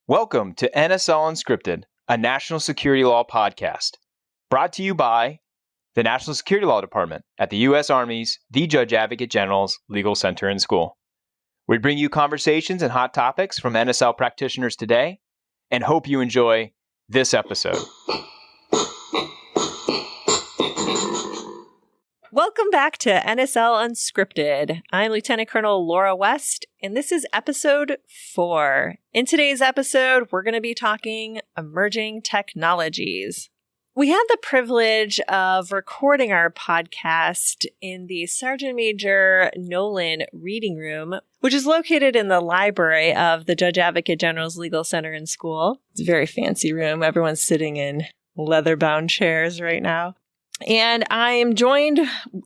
Welcome to NSL Unscripted, a national security law podcast, brought to you by the National Security Law Department at the U.S. Army's The Judge Advocate General's Legal Center and School. We bring you conversations and hot topics from NSL practitioners today, and hope you enjoy this episode. Welcome back to NSL Unscripted. I'm Lieutenant Colonel Laura West, and this is episode 4. In today's episode, we're going to be talking emerging technologies. We had the privilege of recording our podcast in the Sergeant Major Nolan Reading Room, which is located in the library of the Judge Advocate General's Legal Center and School. It's a very fancy room. Everyone's sitting in leather-bound chairs right now. And I am joined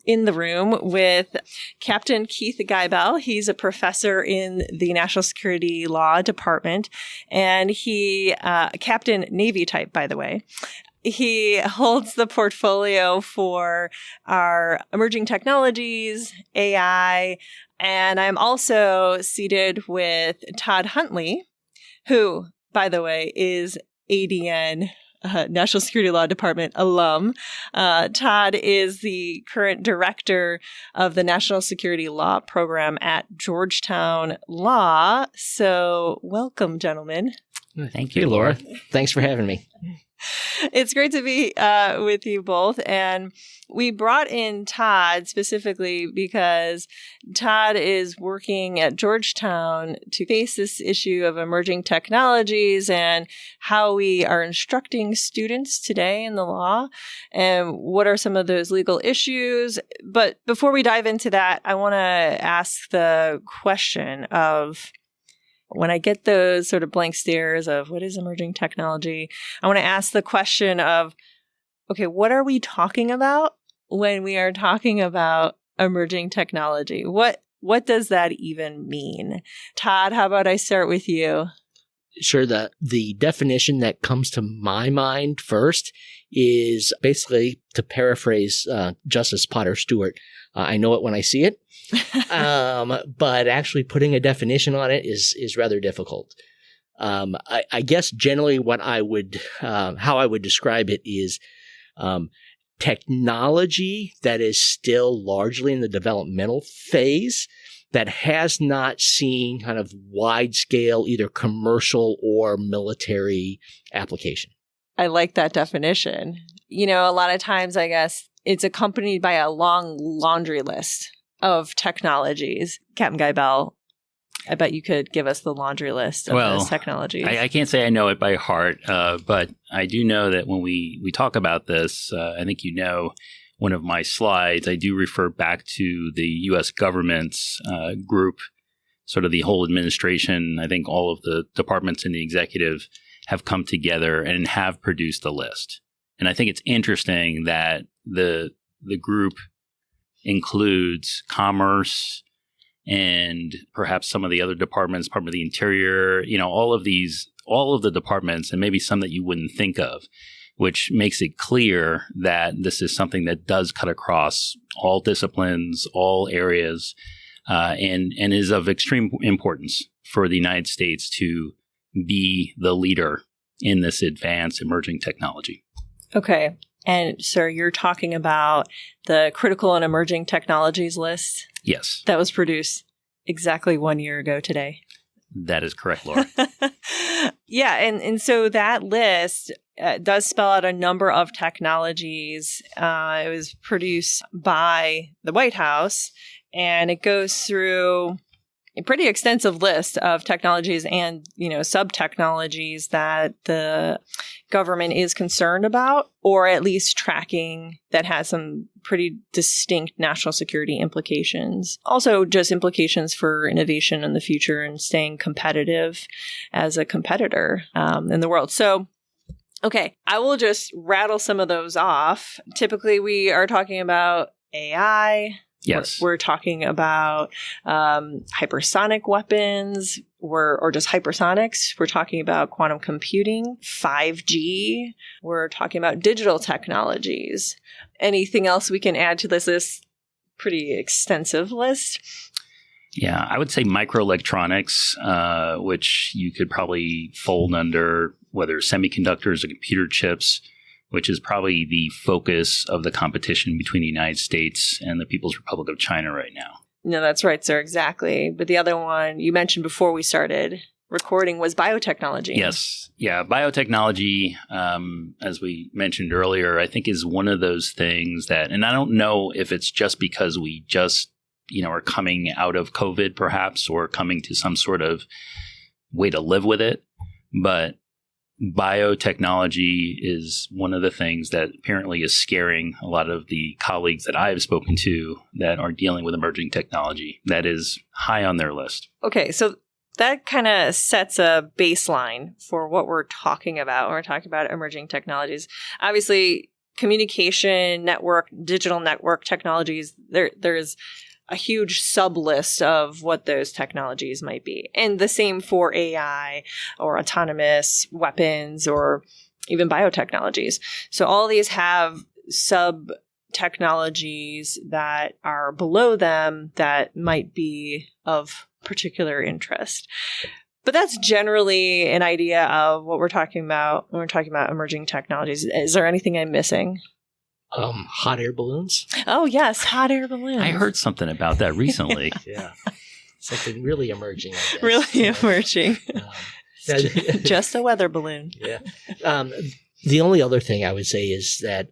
in the room with Captain Keith Gibel. He's a professor in the National Security Law Department, and he, Captain Navy type, by the way. He holds the portfolio for our emerging technologies, AI, and I'm also seated with Todd Huntley, who, by the way, is ADN National Security Law Department alum. Todd is the current director of the National Security Law Program at Georgetown Law. So welcome, gentlemen. Thank you, Laura. Thanks for having me. It's great to be with you both. And we brought in Todd specifically because Todd is working at Georgetown to face this issue of emerging technologies and how we are instructing students today in the law and what are some of those legal issues. But before we dive into that, I want to ask the question of, when I get those sort of blank stares of what is emerging technology, I want to ask the question of, okay, what are we talking about when we are talking about emerging technology? What does that even mean? Todd, how about I start with you? Sure. The definition that comes to my mind first is basically, to paraphrase Justice Potter Stewart, I know it when I see it. But actually putting a definition on it is rather difficult. I guess generally what I would, how I would describe it is, technology that is still largely in the developmental phase that has not seen kind of wide scale, either commercial or military application. I like that definition. You know, a lot of times, I guess, it's accompanied by a long laundry list of technologies. Captain Gibel, I bet you could give us the laundry list of those technologies. I can't say I know it by heart, but I do know that when we talk about this, I think you know one of my slides, I do refer back to the U.S. government's group, sort of the whole administration. I think all of the departments in the executive have come together and have produced a list. And I think it's interesting that the group includes commerce and perhaps some of the other departments, Department of the Interior, you know, all of the departments, and maybe some that you wouldn't think of, which makes it clear that this is something that does cut across all disciplines, all areas, and is of extreme importance for the United States to be the leader in this advanced emerging technology. Okay. And sir, you're talking about the critical and emerging technologies list? Yes. That was produced exactly 1 year ago today. That is correct, Laura. Yeah. And so that list does spell out a number of technologies. It was produced by the White House, and it goes through a pretty extensive list of technologies and, you know, sub-technologies that the government is concerned about, or at least tracking, that has some pretty distinct national security implications. Also, just implications for innovation in the future and staying competitive as a competitor in the world. So, okay, I will just rattle some of those off. Typically, we are talking about AI. Yes. We're talking about hypersonic weapons, or just hypersonics. We're talking about quantum computing, 5G. We're talking about digital technologies. Anything else we can add to this pretty extensive list? Yeah, I would say microelectronics, which you could probably fold under whether semiconductors or computer chips, which is probably the focus of the competition between the United States and the People's Republic of China right now. No, that's right, sir. Exactly. But the other one you mentioned before we started recording was biotechnology. Yes. Yeah. Biotechnology, as we mentioned earlier, I think is one of those things that, and I don't know if it's just because we just, are coming out of COVID perhaps, or coming to some sort of way to live with it. But biotechnology is one of the things that apparently is scaring a lot of the colleagues that I've spoken to that are dealing with emerging technology. That is high on their list. Okay. So that kind of sets a baseline for what we're talking about when we're talking about emerging technologies. Obviously, communication, network, digital network technologies, there's a huge sub-list of what those technologies might be. And the same for AI or autonomous weapons or even biotechnologies. So all these have sub-technologies that are below them that might be of particular interest. But that's generally an idea of what we're talking about when we're talking about emerging technologies. Is there anything I'm missing? Hot air balloons. Oh, yes. Hot air balloons. I heard something about that recently. Yeah. Something really emerging, I guess. Really emerging. Um, Just a weather balloon. Yeah. The only other thing I would say is that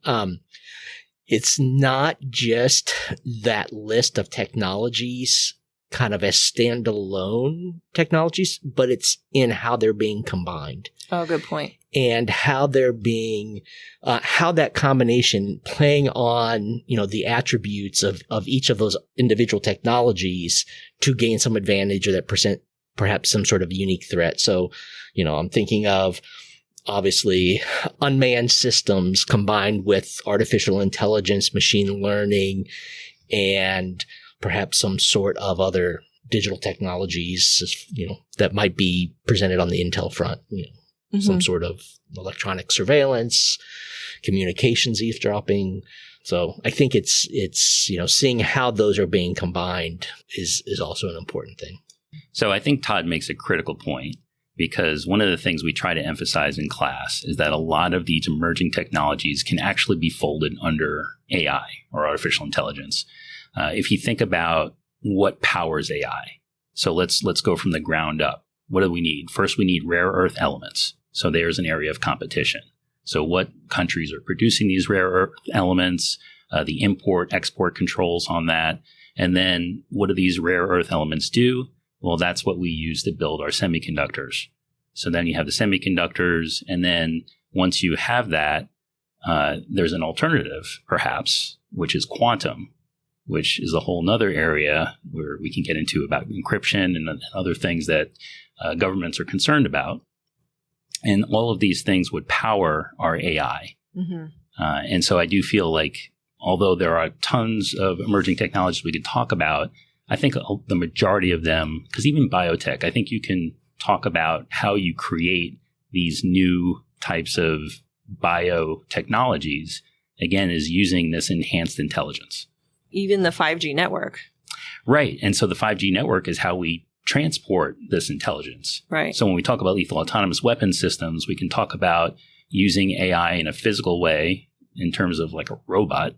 it's not just that list of technologies kind of as standalone technologies, but it's in how they're being combined. Oh, good point. And how they're being, how that combination playing on, the attributes of each of those individual technologies to gain some advantage or that present perhaps some sort of unique threat. So, I'm thinking of obviously unmanned systems combined with artificial intelligence, machine learning, and perhaps some sort of other digital technologies, that might be presented on the intel front, some sort of electronic surveillance, communications eavesdropping. So I think it's seeing how those are being combined is also an important thing. So I think Todd makes a critical point, because one of the things we try to emphasize in class is that a lot of these emerging technologies can actually be folded under AI or artificial intelligence. If you think about what powers AI, so let's go from the ground up. What do we need? First, we need rare earth elements. So there's an area of competition. So what countries are producing these rare earth elements, the import-export controls on that, and then what do these rare earth elements do? Well, that's what we use to build our semiconductors. So then you have the semiconductors, and then once you have that, there's an alternative, perhaps, which is quantum, which is a whole nother area where we can get into about encryption and other things that governments are concerned about. And all of these things would power our AI. Mm-hmm. And so I do feel like, although there are tons of emerging technologies we could talk about, I think the majority of them, because even biotech, I think you can talk about how you create these new types of biotechnologies, again, is using this enhanced intelligence. Even the 5G network. Right. And so the 5G network is how we transport this intelligence. Right. So when we talk about lethal autonomous weapon systems, we can talk about using AI in a physical way in terms of like a robot,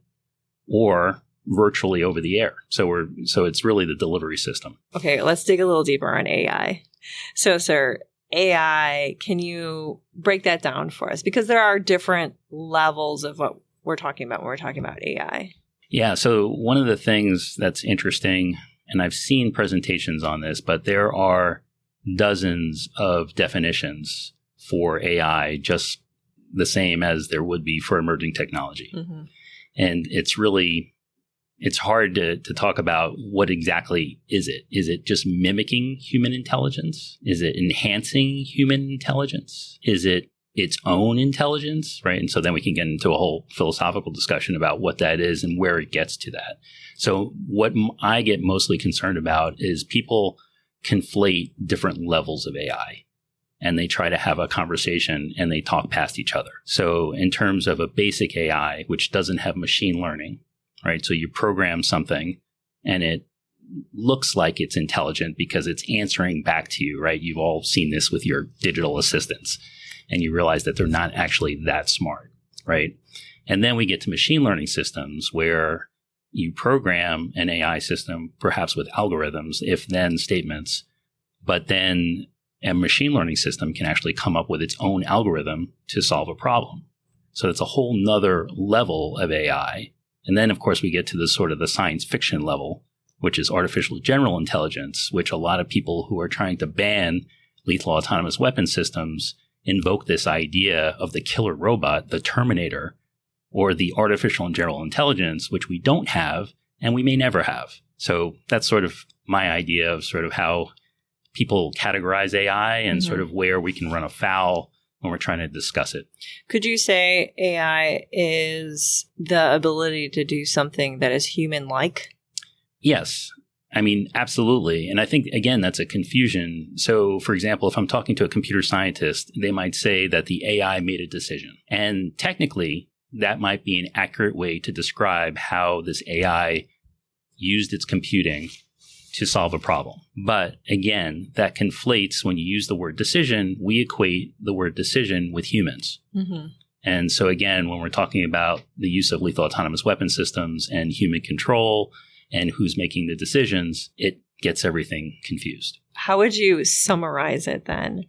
or virtually over the air. So it's really the delivery system. Okay, let's dig a little deeper on AI. So, sir, AI, can you break that down for us? Because there are different levels of what we're talking about when we're talking about AI. Yeah. So one of the things that's interesting, and I've seen presentations on this, but there are dozens of definitions for AI, just the same as there would be for emerging technology. Mm-hmm. And it's hard to talk about what exactly is it. Is it just mimicking human intelligence? Is it enhancing human intelligence? Is it its own intelligence, right? And so then we can get into a whole philosophical discussion about what that is and where it gets to that. So what I get mostly concerned about is people conflate different levels of AI, and they try to have a conversation and they talk past each other. So in terms of a basic AI, which doesn't have machine learning, right? So you program something and it looks like it's intelligent because it's answering back to you, right? You've all seen this with your digital assistants, and you realize that they're not actually that smart, right? And then we get to machine learning systems where you program an AI system, perhaps with algorithms, if-then statements, but then a machine learning system can actually come up with its own algorithm to solve a problem. So it's a whole nother level of AI. And then, of course, we get to the sort of the science fiction level, which is artificial general intelligence, which a lot of people who are trying to ban lethal autonomous weapon systems invoke this idea of the killer robot, the Terminator, or the artificial general intelligence, which we don't have and we may never have. So that's sort of my idea of sort of how people categorize AI and sort of where we can run afoul when we're trying to discuss it. Could you say AI is the ability to do something that is human-like? Yes. I mean, absolutely. And I think, again, that's a confusion. So, for example, if I'm talking to a computer scientist, they might say that the AI made a decision. And technically, that might be an accurate way to describe how this AI used its computing to solve a problem. But again, that conflates when you use the word decision, we equate the word decision with humans. Mm-hmm. And so again, when we're talking about the use of lethal autonomous weapon systems and human control and who's making the decisions, it gets everything confused. How would you summarize it then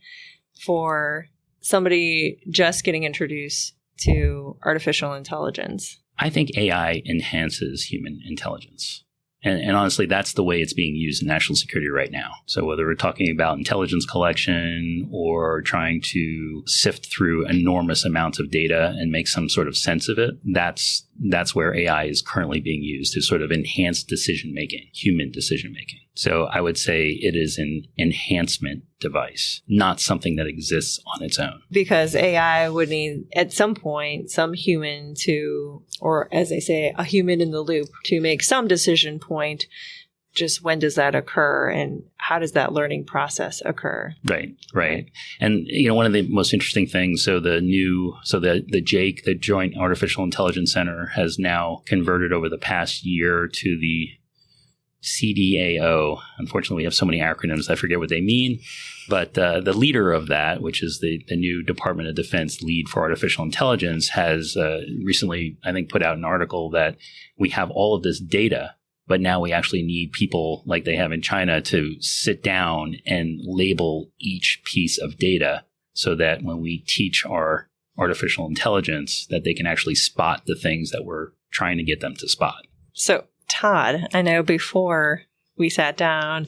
for somebody just getting introduced to artificial intelligence? I think AI enhances human intelligence. And honestly, that's the way it's being used in national security right now. So whether we're talking about intelligence collection or trying to sift through enormous amounts of data and make some sort of sense of it, that's where AI is currently being used to sort of enhance decision-making, human decision-making. So I would say it is an enhancement device, not something that exists on its own. Because AI would need, at some point, some human to, or as they say, a human in the loop to make some decision point. Just when does that occur and how does that learning process occur? Right. And, one of the most interesting things, the JAIC, the Joint Artificial Intelligence Center, has now converted over the past year to the CDAO. Unfortunately, we have so many acronyms, I forget what they mean. But the leader of that, which is the new Department of Defense lead for artificial intelligence, has recently, I think, put out an article that we have all of this data, but now we actually need people like they have in China to sit down and label each piece of data so that when we teach our artificial intelligence, that they can actually spot the things that we're trying to get them to spot. So, Todd, I know before we sat down,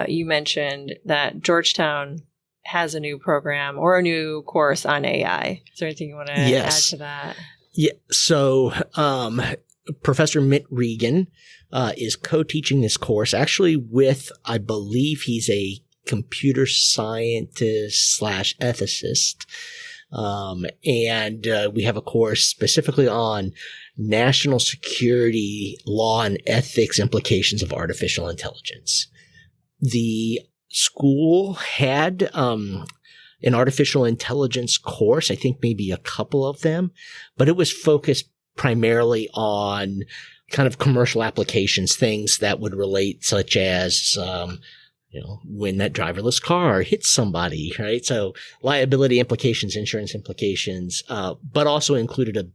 you mentioned that Georgetown has a new program or a new course on AI. Is there anything you want to add to that? Yeah. So, Professor Mitt Regan is co-teaching this course actually with, I believe he's a computer scientist / ethicist. And we have a course specifically on national security law and ethics implications of artificial intelligence. The school had an artificial intelligence course, I think maybe a couple of them, but it was focused primarily on kind of commercial applications, things that would relate, such as when that driverless car hits somebody, right? So liability implications, insurance implications, but also included a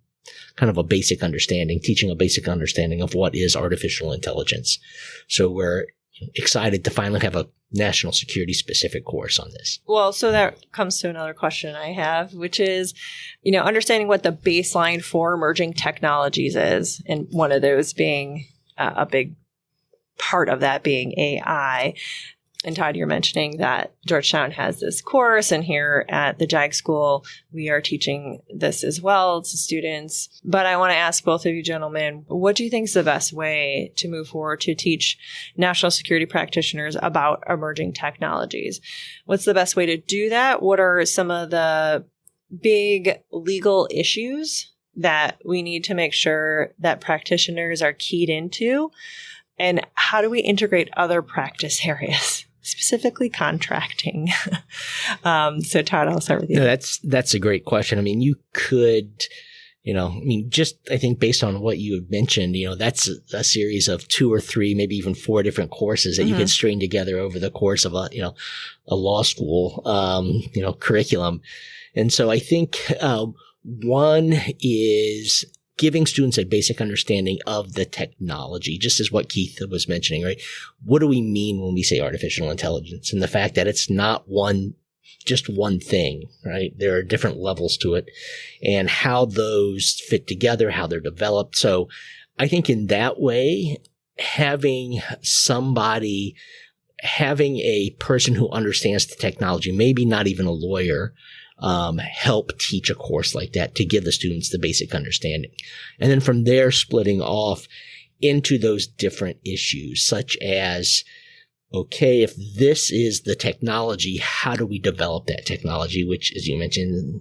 kind of a basic understanding, teaching a basic understanding of what is artificial intelligence. So we're excited to finally have a national security specific course on this. Well, so that comes to another question I have, which is, understanding what the baseline for emerging technologies is, and one of those being a big part of that being AI. And Todd, you're mentioning that Georgetown has this course, and here at the JAG school, we are teaching this as well to students. But I want to ask both of you gentlemen, what do you think is the best way to move forward to teach national security practitioners about emerging technologies? What's the best way to do that? What are some of the big legal issues that we need to make sure that practitioners are keyed into? And how do we integrate other practice areas? Specifically contracting. So Todd, I'll start with you. No, that's a great question. I mean, you could Just I think based on what you had mentioned, that's a series of 2 or 3, maybe even 4 different courses that you can string together over the course of a law school, curriculum. And so I think, one is giving students a basic understanding of the technology, just as what Keith was mentioning, right? What do we mean when we say artificial intelligence? And the fact that it's not just one thing, right? There are different levels to it and how those fit together, how they're developed. So I think in that way, having a person who understands the technology, maybe not even a lawyer, help teach a course like that to give the students the basic understanding. And then from there, splitting off into those different issues, such as, okay, if this is the technology, how do we develop that technology? Which, as you mentioned,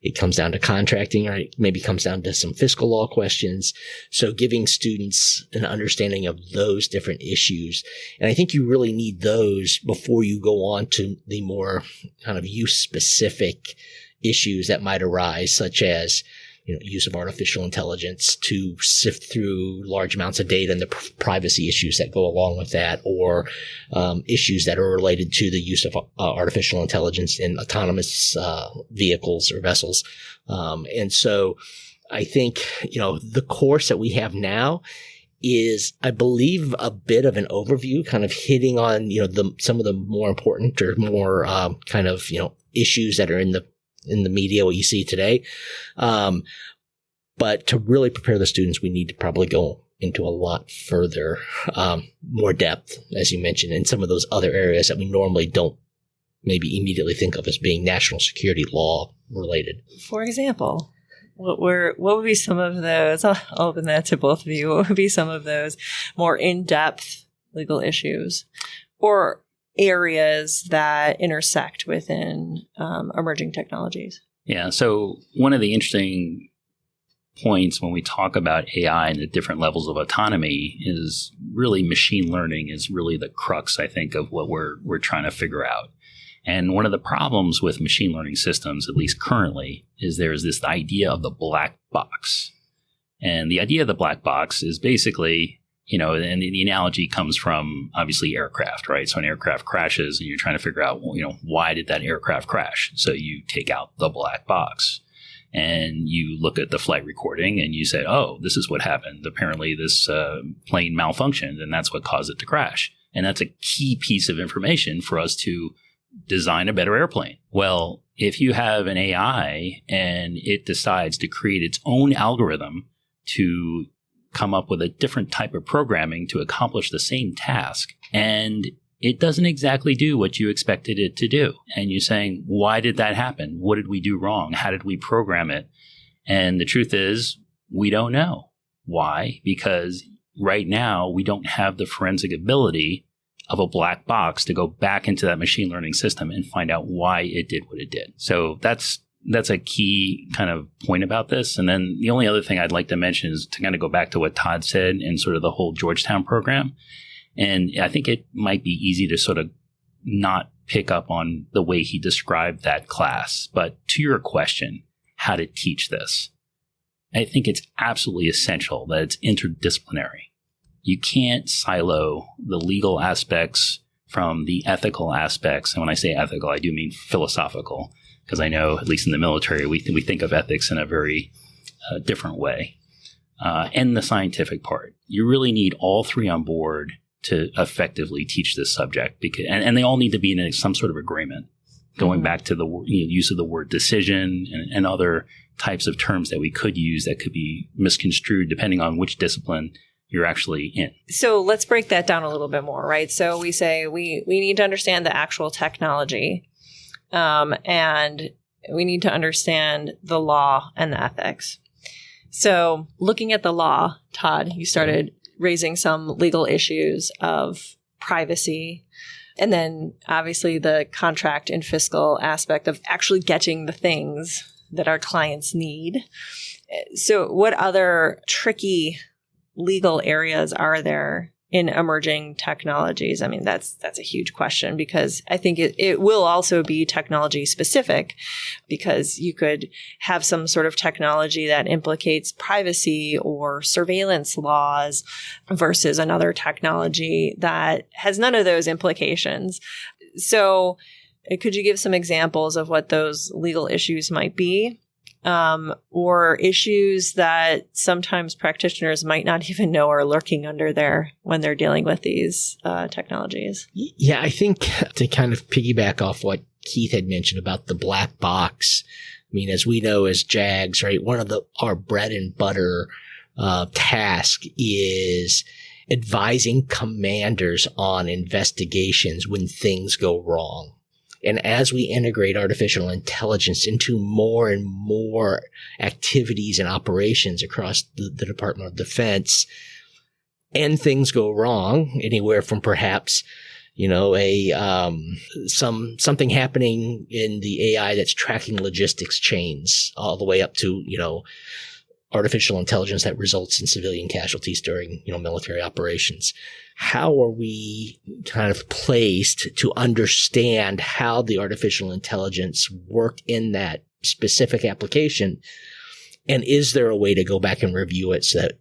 it comes down to contracting, or it maybe comes down to some fiscal law questions. So giving students an understanding of those different issues. And I think you really need those before you go on to the more kind of use-specific issues that might arise, such as use of artificial intelligence to sift through large amounts of data and the privacy issues that go along with that, or issues that are related to the use of artificial intelligence in autonomous vehicles or vessels. And so I think, the course that we have now is, I believe, a bit of an overview, kind of hitting on, some of the more important or more issues that are in the media, what you see today. But to really prepare the students, we need to probably go into a lot further, more depth, as you mentioned, in some of those other areas that we normally don't maybe immediately think of as being national security law related. For example, what would be some of those? I'll open that to both of you. What would be some of those more in-depth legal issues or areas that intersect within emerging technologies? Yeah. So one of the interesting points when we talk about AI and the different levels of autonomy is really machine learning is really the crux, I think, of what we're trying to figure out. And one of the problems with machine learning systems, at least currently, is there's this idea of the black box. And the idea of the black box is basically, and the analogy comes from obviously aircraft, right? So an aircraft crashes and you're trying to figure out, why did that aircraft crash? So you take out the black box and you look at the flight recording and you say, oh, this is what happened. Apparently this plane malfunctioned and that's what caused it to crash. And that's a key piece of information for us to design a better airplane. Well, if you have an AI and it decides to create its own algorithm to come up with a different type of programming to accomplish the same task, and it doesn't exactly do what you expected it to do. And you're saying, why did that happen? What did we do wrong? How did we program it? And the truth is, we don't know. Why? Because right now, we don't have the forensic ability of a black box to go back into that machine learning system and find out why it did what it did. So that's a key kind of point about this. And then the only other thing I'd like to mention is to kind of go back to what Todd said and sort of the whole Georgetown program. And I think it might be easy to sort of not pick up on the way he described that class. But to your question, how to teach this, I think it's absolutely essential that it's interdisciplinary. You can't silo the legal aspects from the ethical aspects. And when I say ethical, I do mean philosophical, because I know, at least in the military, we think of ethics in a very different way. And the scientific part. You really need all three on board to effectively teach this subject, because and they all need to be in some sort of agreement. Going back to the use of the word decision and other types of terms that we could use that could be misconstrued depending on which discipline you're actually in. So let's break that down a little bit more, right? So we say we need to understand the actual technology, and we need to understand the law and the ethics. So looking at the law, Todd, you started raising some legal issues of privacy, and then obviously the contract and fiscal aspect of actually getting the things that our clients need. So what other tricky legal areas are there in emerging technologies? I mean, that's a huge question, because I think it will also be technology specific, because you could have some sort of technology that implicates privacy or surveillance laws versus another technology that has none of those implications. So could you give some examples of what those legal issues might be? Or issues that sometimes practitioners might not even know are lurking under there when they're dealing with these technologies? Yeah, I think to kind of piggyback off what Keith had mentioned about the black box, I mean, as we know as JAGs, right, one of our bread and butter task is advising commanders on investigations when things go wrong. And as we integrate artificial intelligence into more and more activities and operations across the Department of Defense, and things go wrong, anywhere from perhaps, something happening in the AI that's tracking logistics chains, all the way up to, artificial intelligence that results in civilian casualties during, military operations. How are we kind of placed to understand how the artificial intelligence worked in that specific application? And is there a way to go back and review it so that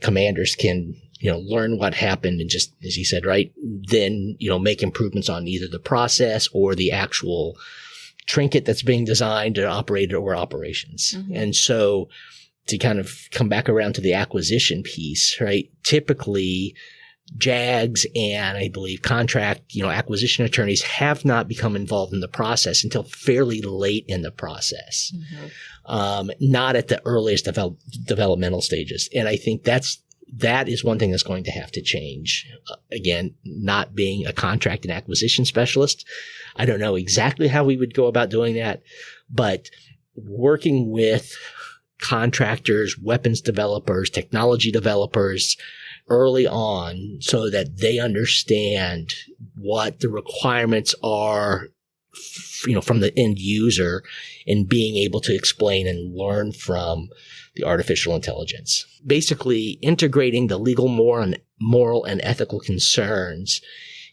commanders can, learn what happened and just, as he said, right, then, make improvements on either the process or the actual trinket that's being designed or operated or operations. Mm-hmm. And so to kind of come back around to the acquisition piece, right, typically JAGs and I believe contract, acquisition attorneys have not become involved in the process until fairly late in the process, not at the earliest developmental stages. And I think that is one thing that's going to have to change. Again, not being a contract and acquisition specialist, I don't know exactly how we would go about doing that, but working with contractors, weapons developers, technology developers early on so that they understand what the requirements are, from the end user, and being able to explain and learn from the artificial intelligence. Basically integrating the legal, moral, and ethical concerns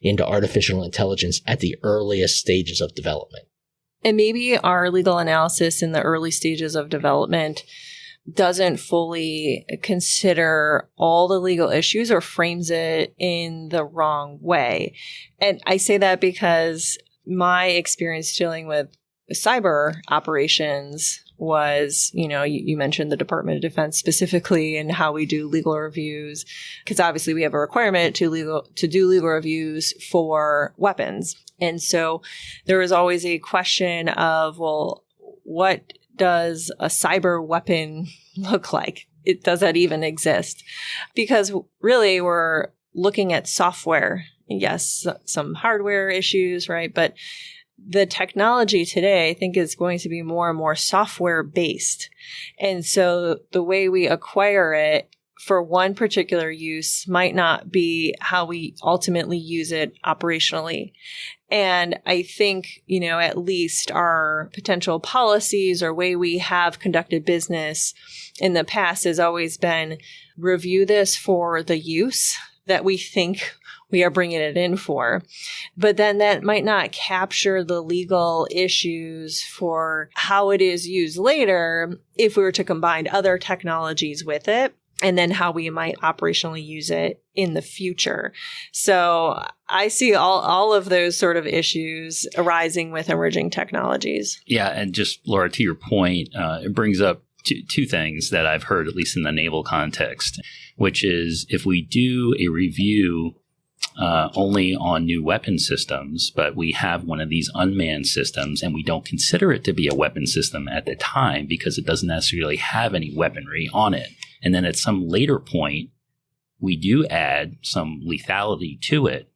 into artificial intelligence at the earliest stages of development. And maybe our legal analysis in the early stages of development doesn't fully consider all the legal issues or frames it in the wrong way. And I say that because my experience dealing with cyber operations was, you mentioned the Department of Defense specifically and how we do legal reviews, because obviously we have a requirement to do legal reviews for weapons. And so there was always a question of, well, what does a cyber weapon look like? Does that even exist? Because really we're looking at software. Yes, some hardware issues, right? But the technology today, I think, is going to be more and more software based. And so the way we acquire it for one particular use might not be how we ultimately use it operationally. And I think, at least our potential policies or way we have conducted business in the past has always been review this for the use that we think we are bringing it in for. But then that might not capture the legal issues for how it is used later if we were to combine other technologies with it, and then how we might operationally use it in the future. So I see all of those sort of issues arising with emerging technologies. Yeah, and just, Laura, to your point, it brings up two things that I've heard, at least in the naval context, which is if we do a review only on new weapon systems, but we have one of these unmanned systems and we don't consider it to be a weapon system at the time because it doesn't necessarily have any weaponry on it. And then at some later point, we do add some lethality to it.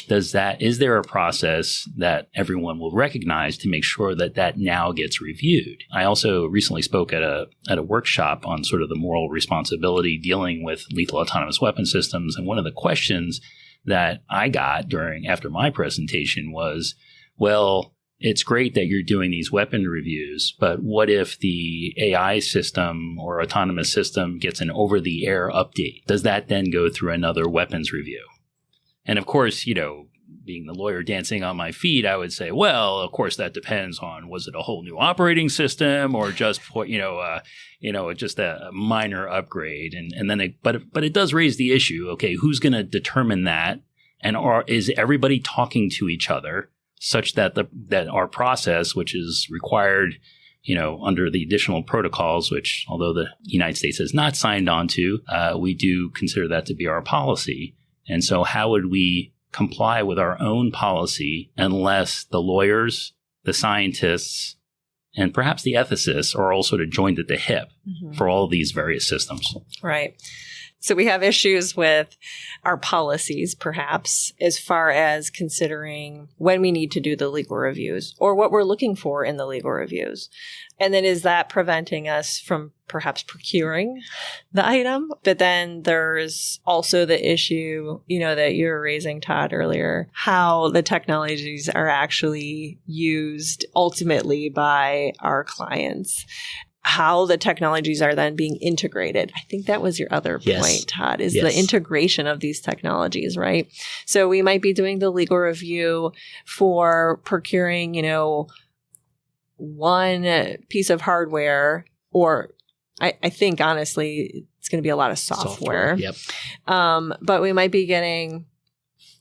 Is there a process that everyone will recognize to make sure that now gets reviewed? I also recently spoke at a workshop on sort of the moral responsibility dealing with lethal autonomous weapon systems. And one of the questions that I got after my presentation was, well, it's great that you're doing these weapon reviews, but what if the AI system or autonomous system gets an over-the-air update? Does that then go through another weapons review? And of course, being the lawyer dancing on my feet, I would say, well, of course, that depends on, was it a whole new operating system or just, just a minor upgrade? And then, but it does raise the issue. Okay, who's going to determine that? And is everybody talking to each other such that that our process, which is required, under the additional protocols, which although the United States has not signed on to, we do consider that to be our policy. And so how would we comply with our own policy unless the lawyers, the scientists, and perhaps the ethicists are all sort of joined at the hip for all of these various systems? Right. So we have issues with our policies, perhaps, as far as considering when we need to do the legal reviews or what we're looking for in the legal reviews. And then is that preventing us from perhaps procuring the item? But then there's also the issue, that you were raising, Todd, earlier, how the technologies are actually used ultimately by our clients. How the technologies are then being integrated. I think that was your other point, Todd, is the integration of these technologies, right? So we might be doing the legal review for procuring, one piece of hardware, or I think, honestly, it's going to be a lot of software. Yep. But we might be getting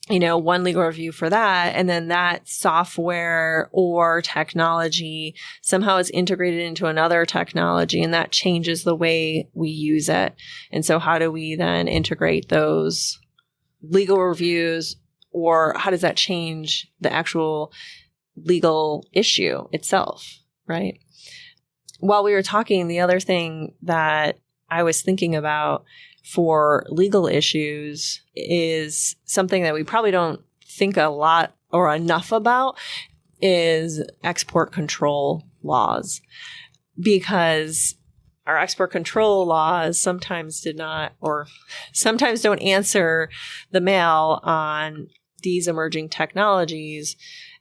one legal review for that. And then that software or technology somehow is integrated into another technology, and that changes the way we use it. And so how do we then integrate those legal reviews, or how does that change the actual legal issue itself, right? While we were talking, the other thing that I was thinking about for legal issues is something that we probably don't think a lot or enough about, is export control laws. Because our export control laws sometimes sometimes don't answer the mail on these emerging technologies.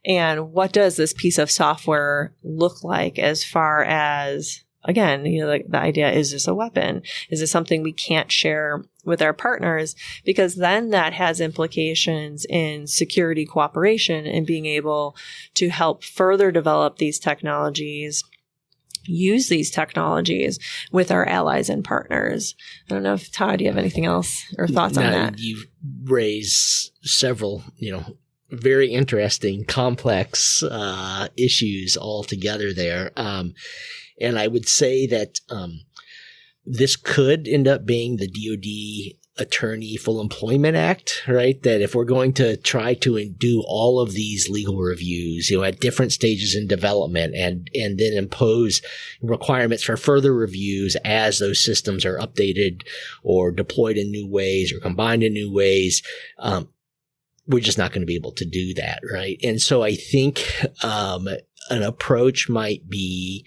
And what does this piece of software look like as far as, again, the idea, is this a weapon? Is this something we can't share with our partners? Because then that has implications in security cooperation and being able to help further develop these technologies, use these technologies with our allies and partners. I don't know if, Todd, you have anything else or thoughts on that? You've raised several, very interesting, complex issues all together there. And I would say that this could end up being the DoD Attorney Full Employment Act, right? That if we're going to try to do all of these legal reviews, at different stages in development, and then impose requirements for further reviews as those systems are updated or deployed in new ways or combined in new ways, we're just not going to be able to do that, right? And so I think an approach might be,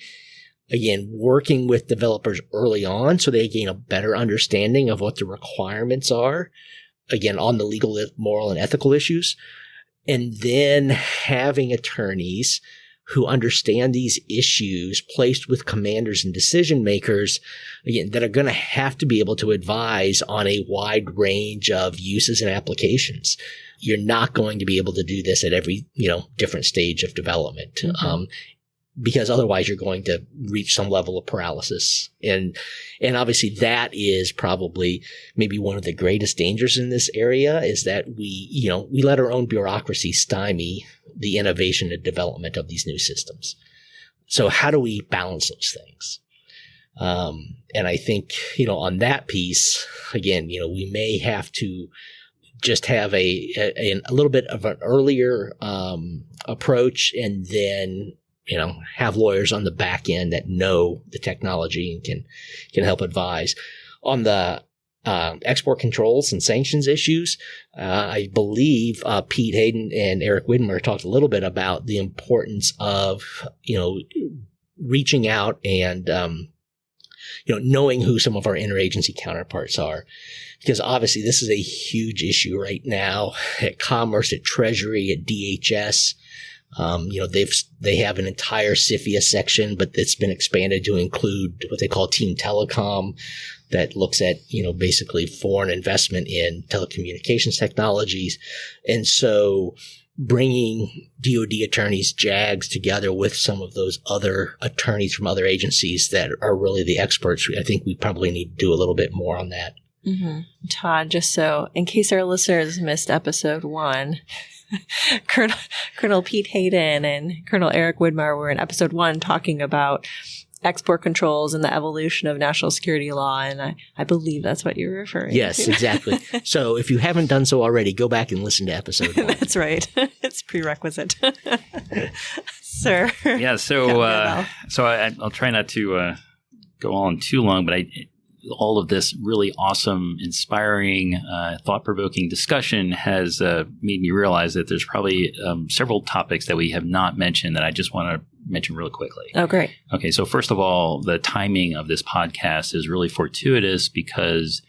again, working with developers early on so they gain a better understanding of what the requirements are, again, on the legal, moral, and ethical issues, and then having attorneys who understand these issues placed with commanders and decision makers, again, that are going to have to be able to advise on a wide range of uses and applications. You're not going to be able to do this at every, different stage of development. Mm-hmm. Because otherwise you're going to reach some level of paralysis. And obviously that is probably maybe one of the greatest dangers in this area, is that we let our own bureaucracy stymie the innovation and development of these new systems. So how do we balance those things? And I think, on that piece, again, we may have to just have a little bit of an earlier approach, and then have lawyers on the back end that know the technology and can help advise. On the export controls and sanctions issues, I believe Pete Hayden and Eric Widmer talked a little bit about the importance of reaching out and knowing who some of our interagency counterparts are. Because obviously this is a huge issue right now at Commerce, at Treasury, at DHS. They have an entire CFIA section, but it's been expanded to include what they call Team Telecom, that looks at, basically foreign investment in telecommunications technologies. And so bringing DoD attorneys, JAGs, together with some of those other attorneys from other agencies that are really the experts, I think we probably need to do a little bit more on that. Mm-hmm. Todd, just so in case our listeners missed episode 1, Colonel Pete Hayden and Colonel Eric Widmar were in episode 1 talking about export controls and the evolution of national security law. And I believe that's what you're referring to. Yes, exactly. So if you haven't done so already, go back and listen to episode 1. That's right. It's prerequisite. Sir. Yeah, so I'll try not to go on too long, but all of this really awesome, inspiring, thought-provoking discussion has made me realize that there's probably several topics that we have not mentioned that I just want to mention real quickly. Oh, great. Okay, so first of all, the timing of this podcast is really fortuitous because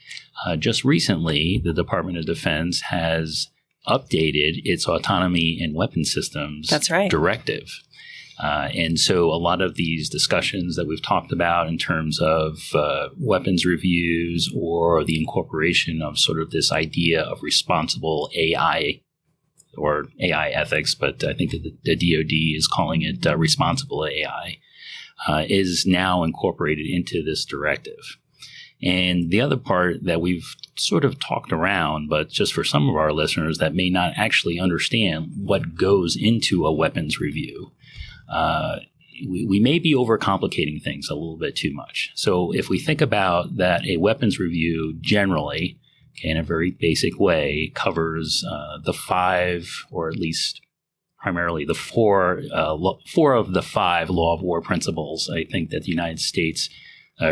just recently, the Department of Defense has updated its autonomy in weapon systems directive. And so a lot of these discussions that we've talked about in terms of weapons reviews or the incorporation of sort of this idea of responsible AI or AI ethics, but I think that the DoD is calling it responsible AI, is now incorporated into this directive. And the other part that we've sort of talked around, but just for some of our listeners that may not actually understand what goes into a weapons review, we may be overcomplicating things a little bit too much. So if we think about that, a weapons review generally, in a very basic way, covers the 5, or at least primarily the 4 of the 5 law of war principles, I think, that the United States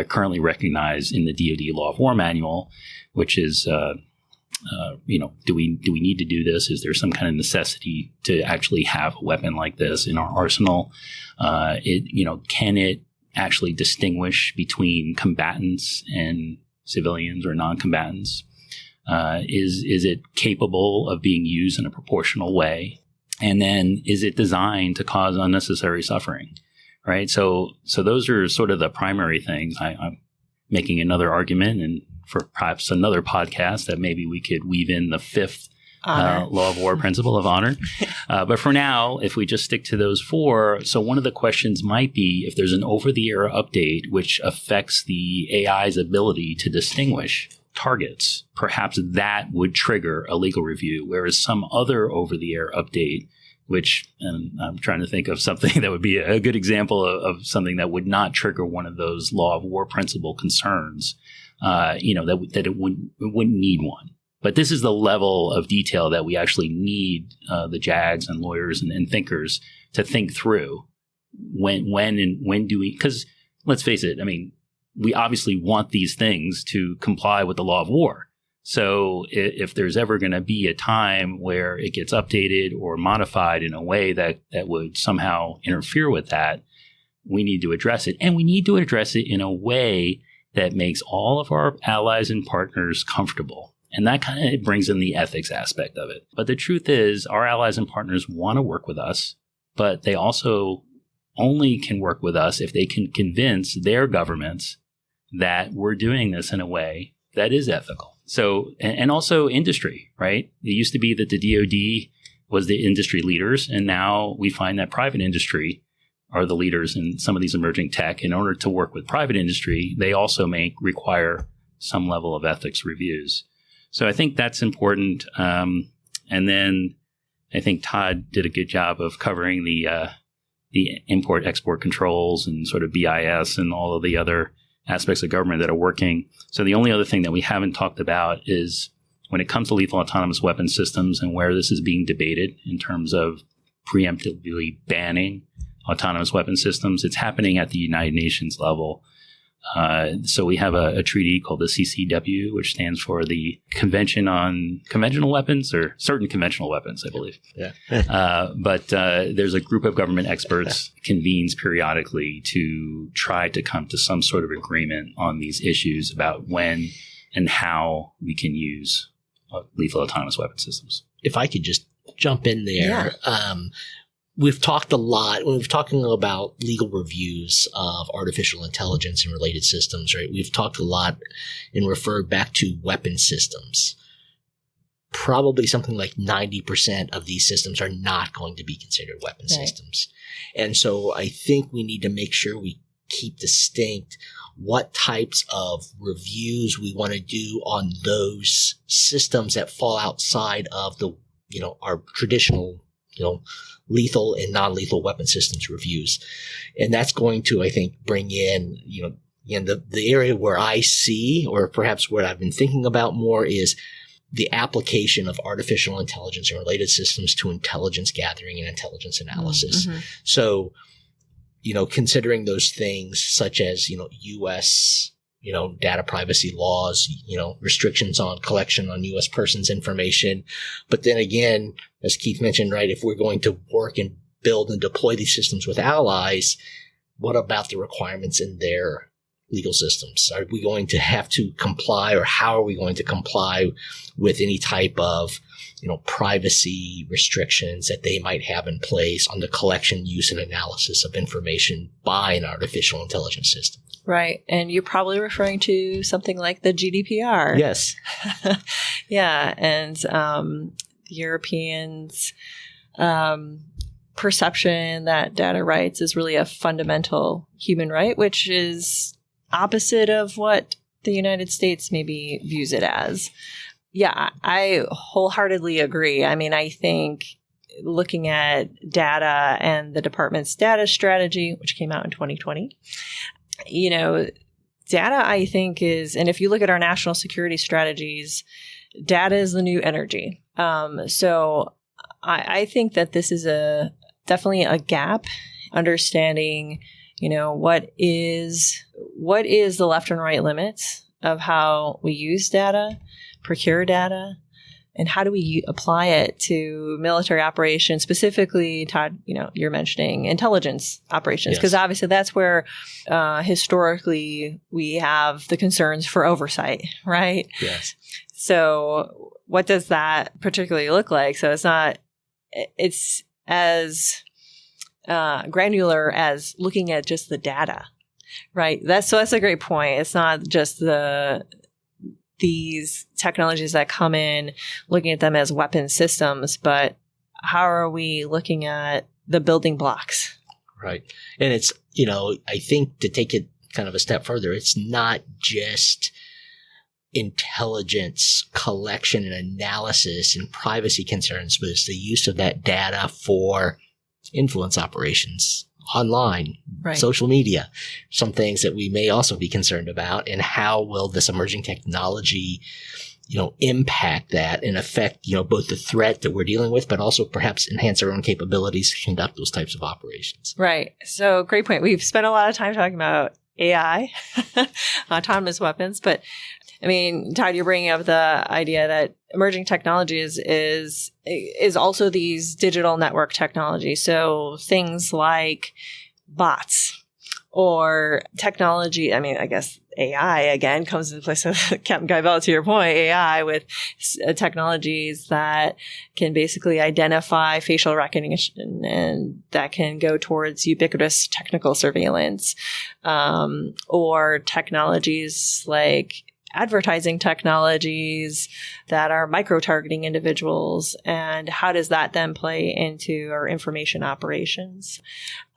currently recognize in the DoD Law of War Manual, which is do we need to do this? Is there some kind of necessity to actually have a weapon like this in our arsenal? Can it actually distinguish between combatants and civilians or non-combatants? Is it capable of being used in a proportional way? And then is it designed to cause unnecessary suffering? Right. So those are sort of the primary things. I'm making another argument, and for perhaps another podcast, that maybe we could weave in the 5th law of war principle of honor. But for now, if we just stick to those 4, so one of the questions might be if there's an over-the-air update which affects the AI's ability to distinguish targets, perhaps that would trigger a legal review, whereas some other over-the-air update, which, and I'm trying to think of something that would be a good example of something that would not trigger one of those law of war principle concerns, that it wouldn't need one. But this is the level of detail that we actually need the JAGs and lawyers and thinkers to think through. When do we? Because let's face it, I mean, we obviously want these things to comply with the law of war. So if there's ever going to be a time where it gets updated or modified in a way that would somehow interfere with that, we need to address it. And we need to address it in a way that makes all of our allies and partners comfortable. And that kind of brings in the ethics aspect of it. But the truth is, our allies and partners want to work with us, but they also only can work with us if they can convince their governments that we're doing this in a way that is ethical. So, and also industry, right? It used to be that the DoD was the industry leaders, and now we find that private industry are the leaders in some of these emerging tech. In order to work with private industry, they also may require some level of ethics reviews. So I think that's important. And then I think Todd did a good job of covering the import-export controls and sort of BIS and all of the other aspects of government that are working. So the only other thing that we haven't talked about is when it comes to lethal autonomous weapon systems and where this is being debated in terms of preemptively banning autonomous weapon systems, it's happening at the United Nations level. So we have a treaty called the CCW, which stands for the Convention on Conventional Weapons, or Certain Conventional Weapons, I believe. Yeah. But there's a group of government experts convenes periodically to try to come to some sort of agreement on these issues about when and how we can use lethal autonomous weapon systems. If I could just jump in there. Yeah. we've talked a lot when we're talking about legal reviews of artificial intelligence and related systems, right? We've talked a lot and referred back to weapon systems. Probably something like 90% of these systems are not going to be considered weapon systems. And so I think we need to make sure we keep distinct what types of reviews we want to do on those systems that fall outside of the, our traditional, lethal and non-lethal weapon systems reviews. And that's going to, I think, bring in, the area where I see, or perhaps what I've been thinking about more, is the application of artificial intelligence and related systems to intelligence gathering and intelligence analysis. Mm-hmm. So, considering those things such as, U.S., data privacy laws, restrictions on collection on U.S. persons' information. But then again, as Keith mentioned, right, if we're going to work and build and deploy these systems with allies, what about the requirements in their legal systems? Are we going to have to comply, or how are we going to comply with any type of, privacy restrictions that they might have in place on the collection, use, and analysis of information by an artificial intelligence system? Right. And you're probably referring to something like the GDPR. Yes. Yeah. And the Europeans' perception that data rights is really a fundamental human right, which is opposite of what the United States maybe views it as. Yeah, I wholeheartedly agree. I mean, I think looking at data and the department's data strategy, which came out in 2020, data, I think, is, and if you look at our national security strategies, data is the new energy. So I think that this is definitely a gap, understanding, what is the left and right limits of how we use data, procure data, and how do we apply it to military operations, specifically, Todd, you're mentioning intelligence operations, because obviously that's where historically we have the concerns for oversight, right? Yes. So what does that particularly look like? So it's as granular as looking at just the data, right? That's a great point. It's not just these technologies that come in, looking at them as weapon systems, but how are we looking at the building blocks? Right. And it's, I think to take it kind of a step further, it's not just intelligence collection and analysis and privacy concerns, but it's the use of that data for influence operations online, right, social media, some things that we may also be concerned about, and how will this emerging technology, impact that and affect, both the threat that we're dealing with, but also perhaps enhance our own capabilities to conduct those types of operations. Right. So great point. We've spent a lot of time talking about AI, autonomous weapons, but I mean, Todd, you're bringing up the idea that emerging technologies is also these digital network technologies. So things like bots or technology. I mean, I guess AI again comes into place. Captain Gibel, to your point, AI with technologies that can basically identify facial recognition, and that can go towards ubiquitous technical surveillance, or technologies like advertising technologies that are micro-targeting individuals, and how does that then play into our information operations?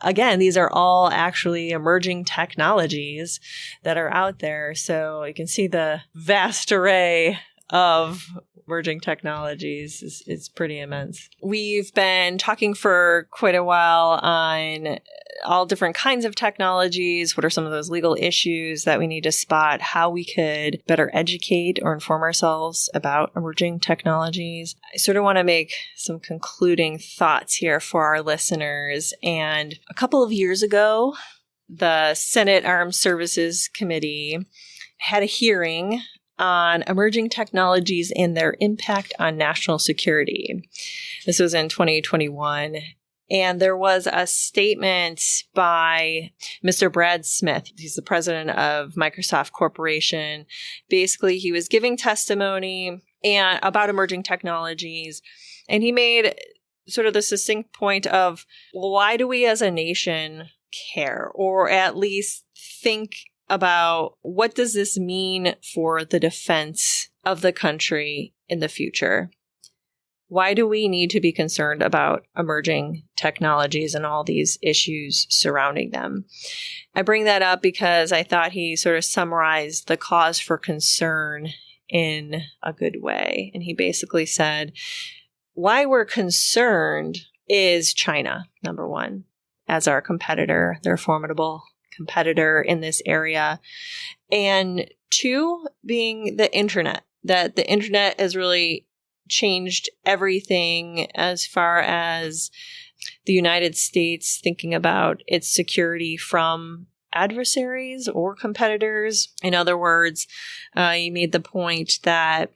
Again, these are all actually emerging technologies that are out there. So you can see the vast array of emerging technologies is pretty immense. We've been talking for quite a while on all different kinds of technologies. What are some of those legal issues that we need to spot? How we could better educate or inform ourselves about emerging technologies. I sort of want to make some concluding thoughts here for our listeners. And a couple of years ago, the Senate Armed Services Committee had a hearing on emerging technologies and their impact on national security. This was in 2021. And there was a statement by Mr. Brad Smith. He's the president of Microsoft Corporation. Basically, he was giving testimony about emerging technologies, and he made sort of the succinct point of, well, why do we as a nation care, or at least think about what does this mean for the defense of the country in the future? Why do we need to be concerned about emerging technologies and all these issues surrounding them? I bring that up because I thought he sort of summarized the cause for concern in a good way. And he basically said, why we're concerned is China, number one, as our competitor. They're a formidable competitor in this area. And two, being the internet, that the internet has really changed everything as far as the United States thinking about its security from adversaries or competitors. In other words, you made the point that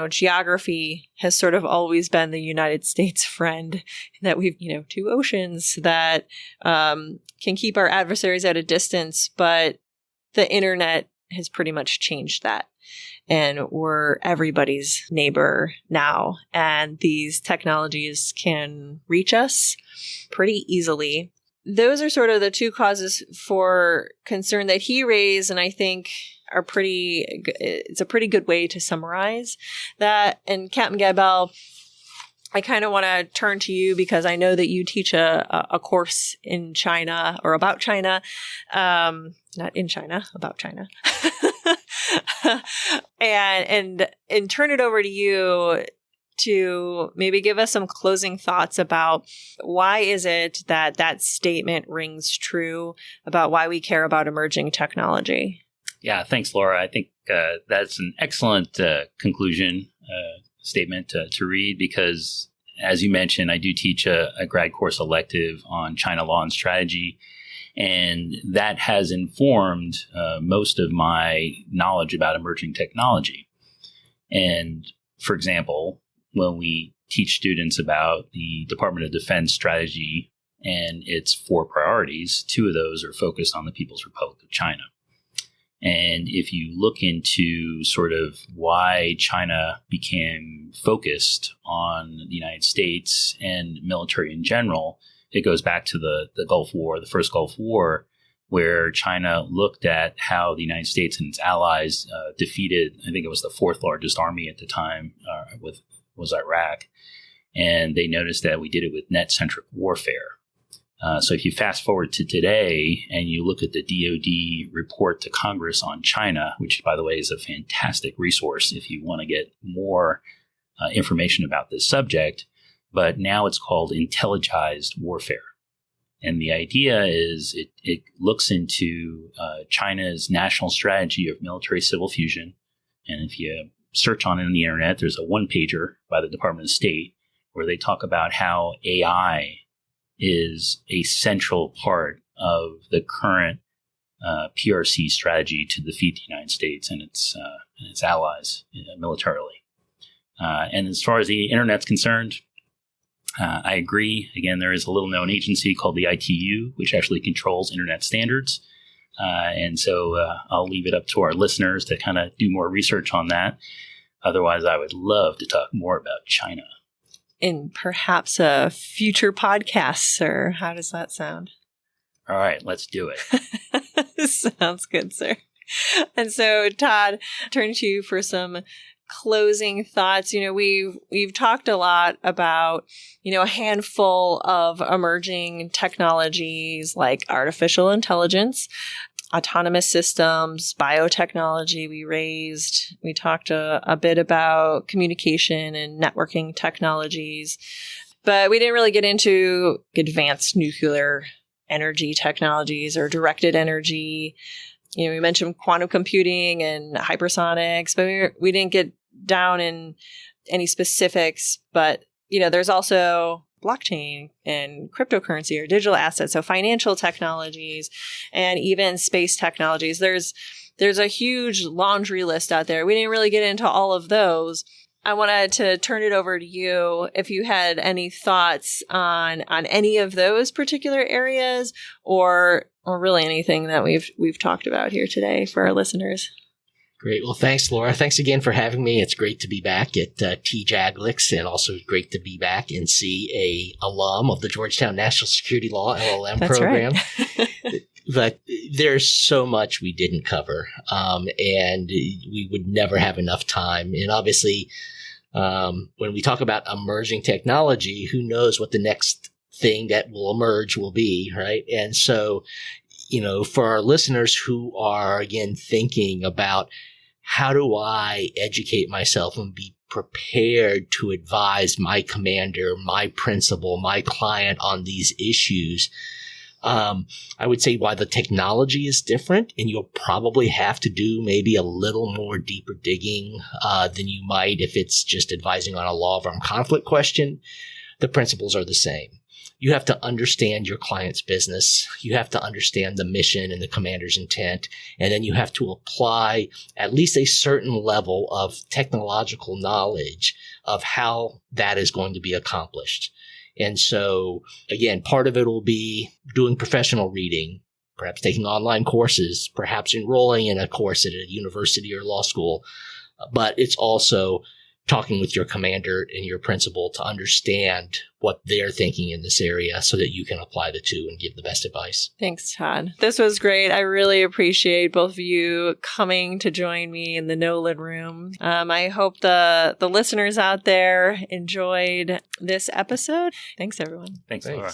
geography has sort of always been the United States friend, that we've, two oceans that can keep our adversaries at a distance, but the internet has pretty much changed that. And we're everybody's neighbor now. And these technologies can reach us pretty easily. Those are sort of the two causes for concern that he raised, and I think it's a pretty good way to summarize that. And Captain Gibel, I kind of want to turn to you because I know that you teach a course in China or about China, not in China, about China. and turn it over to you to maybe give us some closing thoughts about why is it that statement rings true about why we care about emerging technology. Yeah, thanks, Laura. I think that's an excellent conclusion statement to read because, as you mentioned, I do teach a grad course elective on China law and strategy. And that has informed most of my knowledge about emerging technology. And for example, when we teach students about the Department of Defense strategy and its 4 priorities, 2 of those are focused on the People's Republic of China. And if you look into sort of why China became focused on the United States and military in general, it goes back to the Gulf War, the first Gulf War, where China looked at how the United States and its allies defeated, I think it was the 4th largest army at the time, was Iraq. And they noticed that we did it with net-centric warfare. So if you fast forward to today and you look at the DoD report to Congress on China, which, by the way, is a fantastic resource if you want to get more information about this subject, but now it's called intelligized warfare. And the idea is it looks into China's national strategy of military-civil fusion. And if you search on it on the internet, there's a one-pager by the Department of State where they talk about how AI is a central part of the current PRC strategy to defeat the United States and its allies militarily. And as far as the internet's concerned, I agree. Again, there is a little-known agency called the ITU, which actually controls internet standards. And so I'll leave it up to our listeners to kind of do more research on that. Otherwise, I would love to talk more about China. In perhaps a future podcast, sir. How does that sound? All right, let's do it. Sounds good, sir. And so, Todd, turn to you for some closing thoughts. We've talked a lot about, a handful of emerging technologies like artificial intelligence, autonomous systems, biotechnology we talked a bit about communication and networking technologies, but we didn't really get into advanced nuclear energy technologies or directed energy. We mentioned quantum computing and hypersonics, but we didn't get down in any specifics. But, there's also blockchain and cryptocurrency or digital assets, so financial technologies and even space technologies. There's a huge laundry list out there. We didn't really get into all of those. I wanted to turn it over to you if you had any thoughts on any of those particular areas or really anything that we've talked about here today for our listeners. Great. Well, thanks, Laura. Thanks again for having me. It's great to be back at TJAGLCS, and also great to be back and see a alum of the Georgetown National Security Law LLM That's program. Right. But there's so much we didn't cover, and we would never have enough time. And obviously, when we talk about emerging technology, who knows what the next thing that will emerge will be, right? And so, for our listeners who are, again, thinking about how do I educate myself and be prepared to advise my commander, my principal, my client on these issues, I would say while the technology is different and you'll probably have to do maybe a little more deeper digging than you might if it's just advising on a law of armed conflict question, the principles are the same. You have to understand your client's business. You have to understand the mission and the commander's intent. And then you have to apply at least a certain level of technological knowledge of how that is going to be accomplished. And so, again, part of it will be doing professional reading, perhaps taking online courses, perhaps enrolling in a course at a university or law school. But it's also talking with your commander and your principal to understand what they're thinking in this area so that you can apply the two and give the best advice. Thanks, Todd. This was great. I really appreciate both of you coming to join me in the Nolan room. I hope the listeners out there enjoyed this episode. Thanks, everyone. Thanks, Laura.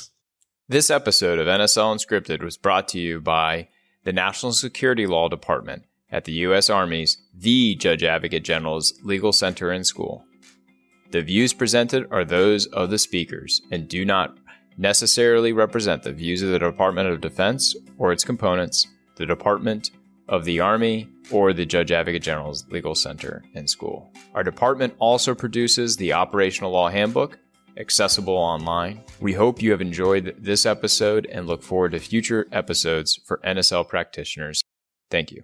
This episode of NSL Unscripted was brought to you by the National Security Law Department at the U.S. Army's The Judge Advocate General's Legal Center and School. The views presented are those of the speakers and do not necessarily represent the views of the Department of Defense or its components, the Department of the Army, or the Judge Advocate General's Legal Center and School. Our department also produces the Operational Law Handbook, accessible online. We hope you have enjoyed this episode and look forward to future episodes for NSL practitioners. Thank you.